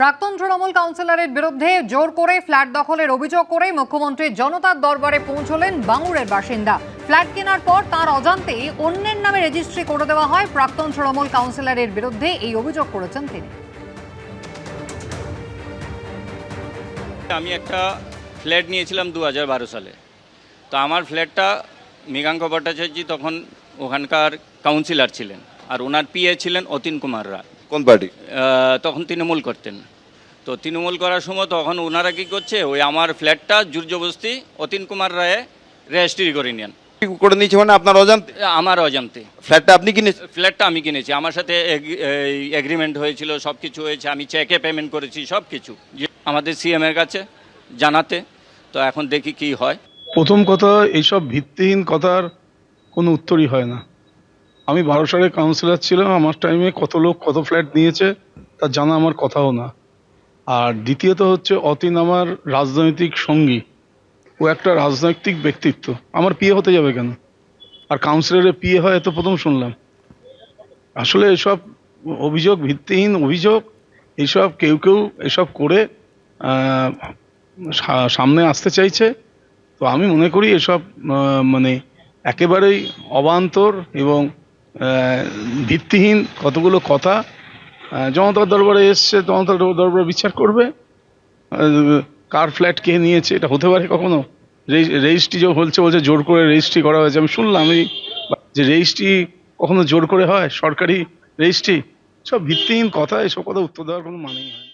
প্রাক্তন তৃণমূল কাউন্সিলরের বিরুদ্ধে জোর করে ফ্ল্যাট দখলের অভিযোগ করে মুখ্যমন্ত্রী জনতার দরবারে পৌঁছলেন বাঙুরের বাসিন্দা। ফ্ল্যাট কেনার পর তার অজান্তেই অন্যের নামে রেজিস্ট্রি করে দেওয়া হয়। প্রাক্তন তৃণমূল কাউন্সিলরের বিরুদ্ধে এই অভিযোগ করেছেন তিনি। আমি একটা ফ্ল্যাট নিয়েছিলাম 2012 সালে। তো আমার ফ্ল্যাটটা মৃগাঙ্ক ভট্টাচার্য তখন ওখানকার কাউন্সিলর ছিলেন, আর ওনার পিএ ছিলেন অতীন কুমার রায়। কোন পার্টি? তখন তৃণমূল করতেন। তো তৃণমূল করার সময় তখন ওনারা কী করছে, ওই আমার ফ্ল্যাটটা জোরজবস্তি অতীন কুমার রায়ে রেজিস্ট্রি করে নেন। করে নিয়েছে মানে আপনার অজান্তে? আমার অজান্তে। ফ্ল্যাটটা আপনি কিনেছেন? ফ্ল্যাটটা আমি কিনেছি, আমার সাথে এগ্রিমেন্ট হয়েছিল, সব কিছু হয়েছে, আমি চেকে পেমেন্ট করেছি সব কিছু আমাদের সিএমের কাছে জানাতে। তো এখন দেখি কি হয়। প্রথম কথা, এইসব ভিত্তিহীন কথার কোনো উত্তরই হয় না। আমি 12 সালে কাউন্সিলর ছিলাম, আমার টাইমে কত লোক কত ফ্ল্যাট নিয়েছে তা জানা আমার কথাও না। আর দ্বিতীয়ত হচ্ছে, অতীন আমার রাজনৈতিক সঙ্গী, ও একটা রাজনৈতিক ব্যক্তিত্ব, আমার পিএ হতে যাবে কেন? আর কাউন্সিলরের পিএ হয় তো প্রথম শুনলাম। আসলে এসব অভিযোগ ভিত্তিহীন অভিযোগ। এইসব কেউ এসব করে সামনে আসতে চাইছে। তো আমি মনে করি এসব মানে একেবারেই অবান্তর এবং ভিত্তিহীন কতগুলো কথা। জনতার দরবারে এসছে, জনতার দরবারে বিচার করবে কার ফ্ল্যাট কে নিয়েছে। এটা হতে পারে কখনো? রেজিস্ট্রি যে বলছে জোর করে রেজিস্ট্রি করা হয়েছে। আমি শুনলাম যে রেজিস্ট্রি কখনো জোর করে হয়? সরকারি রেজিস্ট্রি? সব ভিত্তিহীন কথা, এসব কথা উত্তর দেওয়ার কোনো মানেই হয় না।